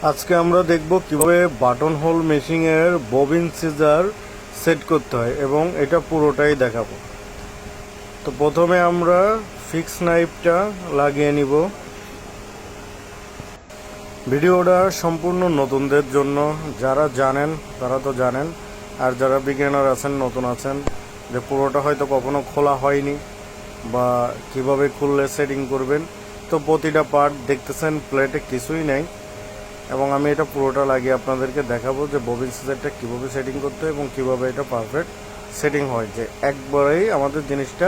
আজকে আমরা দেখব কিভাবে বাটন হোল মেশিংয়ের ববিন সিজার সেট করতে হয় এবং এটা পুরোটাই দেখাবো। তো প্রথমে আমরা ফিক্স নাইফটা লাগিয়ে নিব। ভিডিওটা সম্পূর্ণ নতুনদের জন্য, যারা জানেন তারা তো জানেন, আর যারা বিগিনার আছেন, নতুন আছেন, যে পুরোটা হয়তো কখনো খোলা হয়নি বা কিভাবে খুললে সেটিং করবেন। তো প্রতিটা পার্ট দেখতেছেন, প্লেটে কিছুই নেই, এবং আমি এটা পুরোটা লাগিয়ে আপনাদেরকে দেখাবো যে ববিন সিজারটা কীভাবে সেটিং করতে হয় এবং কীভাবে এটা পারফেক্ট সেটিং হয়, যে একবারেই আমাদের জিনিসটা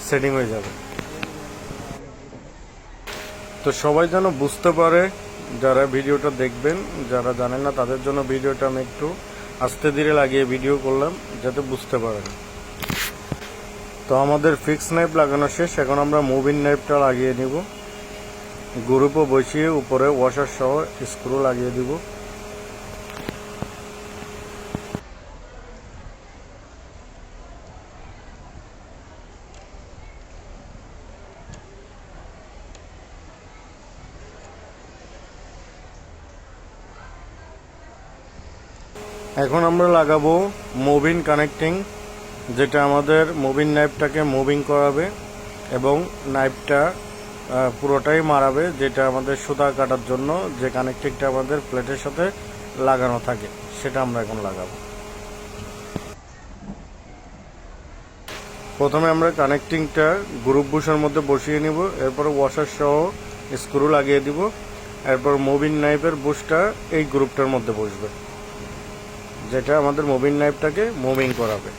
সেটিং হয়ে যাবে। তো সবাই যেন বুঝতে পারে, যারা ভিডিওটা দেখবেন, যারা জানেন না তাদের জন্য ভিডিওটা আমি একটু আস্তে ধীরে লাগিয়ে ভিডিও করলাম যাতে বুঝতে পারেন। তো আমাদের ফিক্স নাইফ লাগানো শেষ, এখন আমরা মুভিং নাইফটা লাগিয়ে নিব। গ্রুপও বসিয়ে উপরে ওয়াশার সহ স্ক্রু লাগিয়ে দিব। এখন আমরা লাগাবো মুভিং কানেক্টিং, যেটা আমাদের মুভিং নাইফটাকে মুভিং করাবে এবং নাইফটা পুরোটাই মারাবে, যেটা আমাদের সুতা কাটার জন্য যে কানেক্টিংটা আমাদের প্লেটের সাথে লাগানো থাকে সেটা আমরা এখন লাগাবো। প্রথমে আমরা কানেক্টিংটা গ্রুপ বুশের মধ্যে বসিয়ে নিব, এরপর ওয়াশার সহ স্ক্রু লাগিয়ে দিব, এরপর মুভিং নাইফের বুশটা এই গ্রুপটার মধ্যে বসবে, যেটা আমাদের মুভিং নাইফটাকে মুভিং করাবে।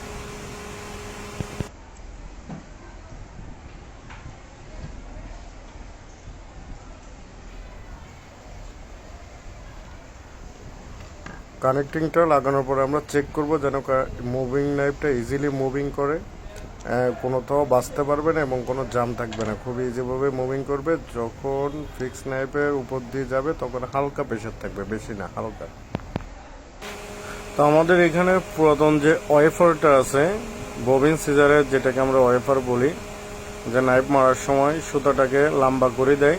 কানেক্টিংটা লাগানোর পরে আমরা চেক করব যেন মুভিং নাইফটা ইজিলি মুভিং করে, কোনোটাও বাঁচতে পারবে না এবং কোনো জাম থাকবে না, খুব ইজিভাবে মুভিং করবে। যখন ফিক্স নাইফের উপর দিয়ে যাবে তখন হালকা প্রেশার থাকবে, বেশি না, হালকা। তো আমাদের এখানে পুরাতন যে ওয়েফারটা আছে ববিন সিজারের, যেটাকে আমরা ওয়েফার বলি, যে নাইফ মারার সময় সুতাটাকে লম্বা করে দেয়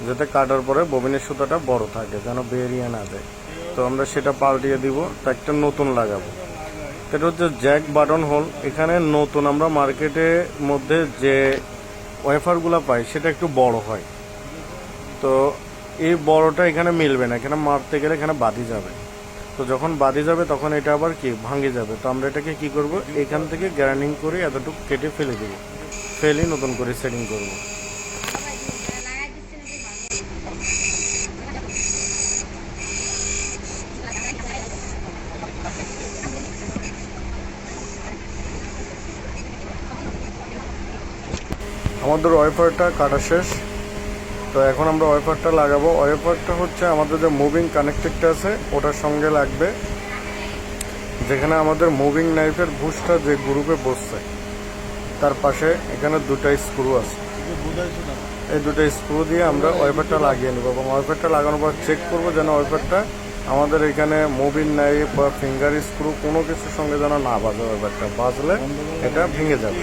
যাতে কাটার পরে ববিনের সুতাটা বড় থাকে, যেন বেরিয়ে না যায়। তো আমরা সেটা পাল্টিয়ে দিব, তা একটা নতুন লাগাবো। এটা হচ্ছে জ্যাক বাটন হোল। এখানে নতুন আমরা মার্কেটের মধ্যে যে ওয়েফারগুলো পাই সেটা একটু বড় হয়, তো এই বড়টা এখানে মিলবে না, এখানে মারতে গেলে এখানে বাদি যাবে। তো যখন বাদি যাবে তখন এটা আবার কি ভাঙে যাবে। তো আমরা এটাকে কি করব, এখান থেকে গ্রাইন্ডিং করে এতটুকু কেটে ফেলে দেবো, ফেলে নতুন করে সেটিং করব। আমাদের ওয়েফারটা কাটা শেষ, তো এখন আমরা ওয়েফারটা লাগাবো। ওয়েফারটা হচ্ছে আমাদের যে মুভিং কানেক্টিংটা আছে ওটার সঙ্গে লাগবে, যেখানে আমাদের মুভিং নাইফের বুশটা যে গ্রুপে বসছে তার পাশে এখানে দুটো স্ক্রু আছে, এই দুটো স্ক্রু দিয়ে আমরা ওয়েফারটা লাগিয়ে নেব এবং ওয়েফারটা লাগানোর পর চেক করবো যেন ওয়েফারটা আমাদের এখানে মুভিং নাইফ বা ফিঙ্গার স্ক্রু কোনো কিছুর সঙ্গে যেন না বাজে। ওয়েফারটা বাজলে এটা ভেঙে যাবে।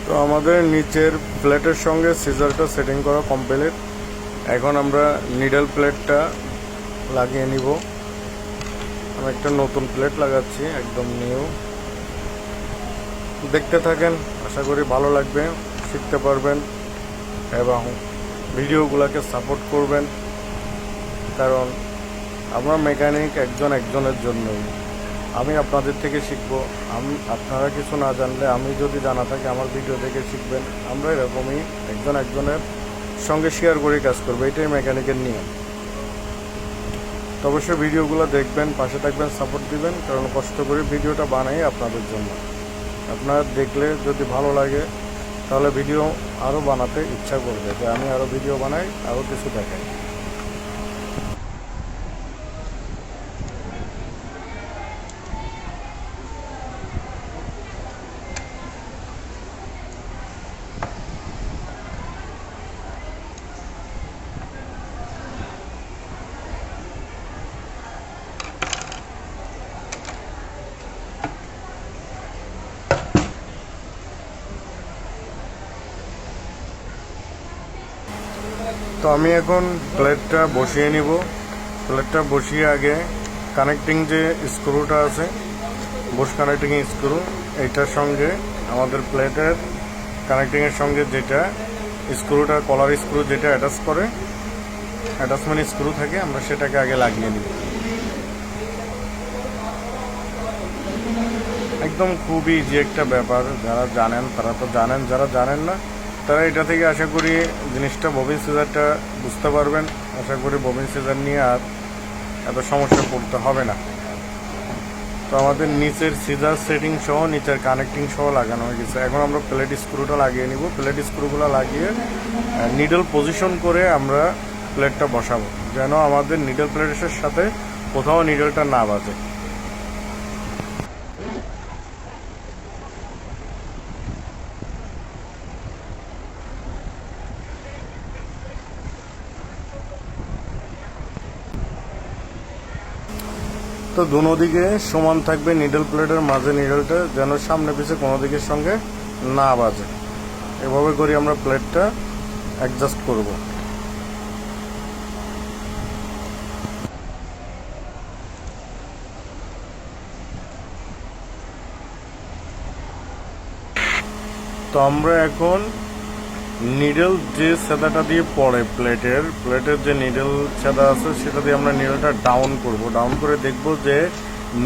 তো আমাদের নিচের প্লেটের সঙ্গে সিজারটা সেটিং করা কমপ্লিট। এখন আমরা নিডল প্লেটটা লাগিয়ে নিব। আমি একটা নতুন প্লেট লাগাচ্ছি, একদম নিউ। দেখতে থাকেন, আশা করি ভালো লাগবে, শিখতে পারবেন এবং ভিডিওগুলোকে সাপোর্ট করবেন, কারণ আমরা মেকানিক একজনের জন্যই। আমি আপনাদের থেকে শিখবো, আপনারা কিছু না জানলে আমি যদি জানা থাকে আমার ভিডিও দেখে শিখবেন। আমরা এরকমই একজনের সঙ্গে শেয়ার করে কাজ করবো, এটাই মেকানিকের নিয়ম। তো অবশ্যই ভিডিওগুলো দেখবেন, পাশে থাকবেন, সাপোর্ট দিবেন, কারণ কষ্ট করে ভিডিওটা বানাই আপনাদের জন্য। আপনারা দেখলে যদি ভালো লাগে তাহলে ভিডিও আরও বানাতে ইচ্ছা করবে, যে আমি আরও ভিডিও বানাই, আরও কিছু দেখাই। তো আমি এখন প্লেটটা বসিয়ে নিব। প্লেটটা বসিয়ে আগে কানেক্টিং যে স্ক্রুটা আছে, বুশ কানেক্টিং স্ক্রু, এইটার সঙ্গে আমাদের প্লেটের কানেক্টিংয়ের সঙ্গে যেটা স্ক্রুটা, কলার স্ক্রু যেটা অ্যাটাচ করে, অ্যাটাচমেন্ট স্ক্রু থাকে, আমরা সেটাকে আগে লাগিয়ে নিব। একদম খুবই ইজি একটা ব্যাপার। যারা জানেন তারা তো জানেন, যারা জানেন না তারা এটা থেকে আশা করি জিনিসটা, ববিন সিজারটা বুঝতে পারবেন। আশা করি ববিন সিজার নিয়ে আর এত সমস্যা পড়তে হবে না। তো আমাদের নিচের সিজার সেটিং সহ নিচের কানেক্টিং সহ লাগানো হয়ে গেছে। এখন আমরা প্লেট স্ক্রুটা লাগিয়ে নিব। প্লেট স্ক্রুগুলো লাগিয়ে নিডল পজিশন করে আমরা প্লেটটা বসাবো, যেন আমাদের নিডল প্লেটের সাথে কোথাও নিডলটা না বাজে। তো দুনো দিকে সমান থাকবে নিডল প্লেটের মাঝে নিডলটা, যেন সামনে পিছে কোনো দিকের সঙ্গে না বাজে। এভাবে করে আমরা প্লেটটা অ্যাডজাস্ট করব। তো আমরা এখন নিডল যে ছেদাটা দিয়ে পড়ে প্লেটের যে নিডল ছেদা আছে, সেটা দিয়ে আমরা নিডলটা ডাউন করব। ডাউন করে দেখব যে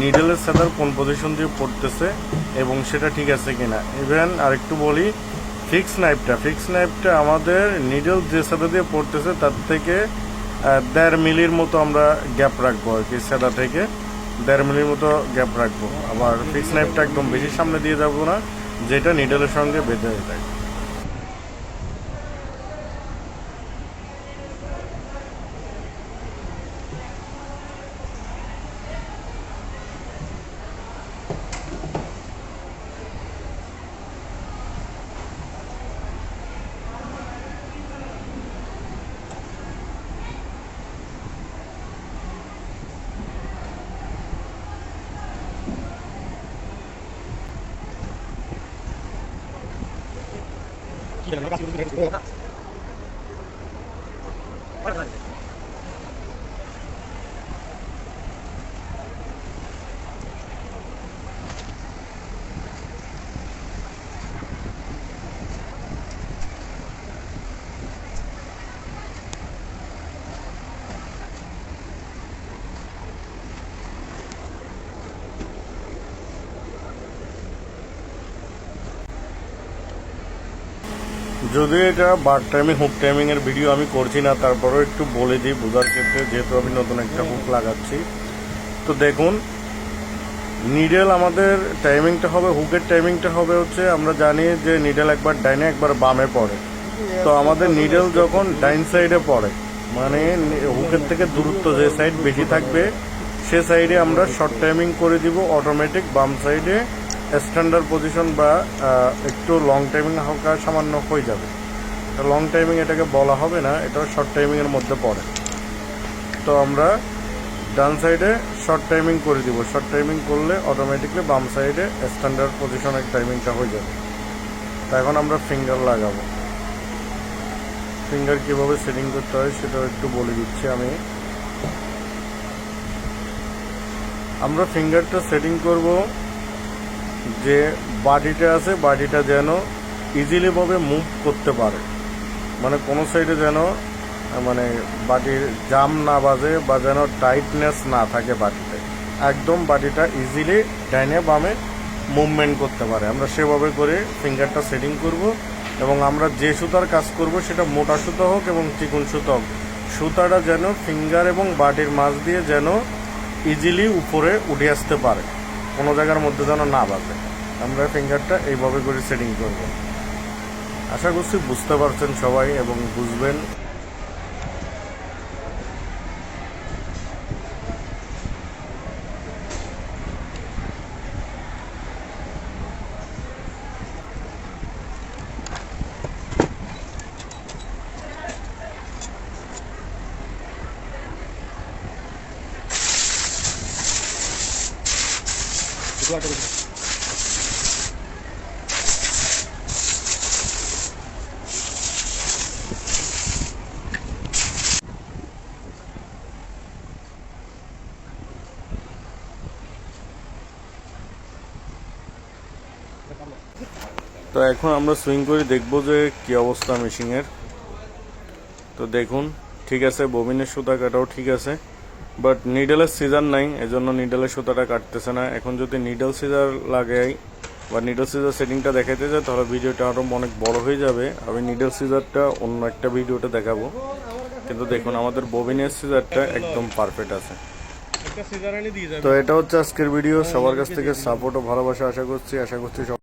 নিডলের ছেদার কোন পজিশন দিয়ে পড়তেছে এবং সেটা ঠিক আছে কিনা। ইভেন আরেকটু বলি, ফিক্স নাইফটা আমাদের নিডল যে ছেদা দিয়ে পড়তেছে তার থেকে 1.5 মিলির মতো আমরা গ্যাপ রাখবো আর কি। ছেদা থেকে 1.5 মিলির মতো গ্যাপ রাখবো। আবার ফিক্স নাইফটা একদম বেশি সামনে দিয়ে যাবো না, যেটা নিডলের সঙ্গে বেঁধে যায়। যদি এটা বার টাইমিং, হুক টাইমিং এর ভিডিও আমি করছি না, তারপরেও একটু বলে দিই বোঝার ক্ষেত্রে, যেহেতু আমি নতুন একটা হুক লাগাচ্ছি। তো দেখুন, নিডেল আমাদের টাইমিংটা হবে, হুকের টাইমিংটা হবে হচ্ছে, আমরা জানি যে নিডেল একবার ডাইনে একবার বামে পড়ে। তো আমাদের নিডেল যখন ডাইন সাইডে পড়ে, মানে হুকের থেকে দূরত্ব যে সাইড বেশি থাকবে সে সাইডে আমরা শর্ট টাইমিং করে দিব অটোমেটিক। বাম সাইডে স্ট্যান্ডার্ড পজিশন বা একটু লং টাইমিং হালকা সামান্য হয়ে যাবে। লং টাইমিং এটাকে বলা হবে না, এটা শর্ট টাইমিংয়ের মধ্যে পড়ে। তো আমরা ডান সাইডে শর্ট টাইমিং করে দিব। শর্ট টাইমিং করলে অটোমেটিকলি বাম সাইডে স্ট্যান্ডার্ড পজিশনের টাইমিংটা হয়ে যাবে। তা এখন আমরা ফিঙ্গার লাগাবো। ফিঙ্গার কীভাবে সেটিং করতে হয় সেটাও একটু বলে দিচ্ছি আমি। আমরা ফিঙ্গারটা সেটিং করব যে বাডিটা আছে, বাডিটা যেন ইজিলিভাবে মুভ করতে পারে, মানে কোনো সাইডে যেন মানে বাটির জাম না বাজে বা যেন টাইটনেস না থাকে বাটিতে, একদম বাটিটা ইজিলি ডাইনে বামে মুভমেন্ট করতে পারে। আমরা সেভাবে করে ফিঙ্গারটা সেটিং করব। এবং আমরা যে সুতার কাজ করব সেটা মোটা সুতা হোক এবং চিকন সুতা হোক, সুতাটা যেন ফিঙ্গার এবং বাটির মাঝ দিয়ে যেন ইজিলি উপরে উঠে আসতে পারে, কোনো জায়গার মধ্যে যেন না বাজে। আমরা ফিঙ্গারটা এইভাবে করে সেটিং করব। আশা করছি বুঝতে পারছেন সবাই এবং বুঝবেন। তো এখন আমরা সুইং করে দেখবো যে কি অবস্থা মেশিনের। তো দেখুন ঠিক আছে, ববিনের সুতা কাটাও ঠিক আছে, বাট নিডেলের সিজার নাই, এজন্য নিডেলের সুতাটা কাটতেছে না। এখন যদি নিডেল সিজার লাগাই বা নিডেল সিজার সেটিংটা দেখাইতে যায় তাহলে ভিডিওটা আরও অনেক বড় হয়ে যাবে। আমি নিডেল সিজারটা অন্য একটা ভিডিওতে দেখাবো, কিন্তু দেখুন আমাদের ববিনের সিজারটা একদম পারফেক্ট আছে। তো এটা হচ্ছে আজকের ভিডিও। সবার কাছ থেকে সাপোর্ট ও ভালোবাসা আশা করছি।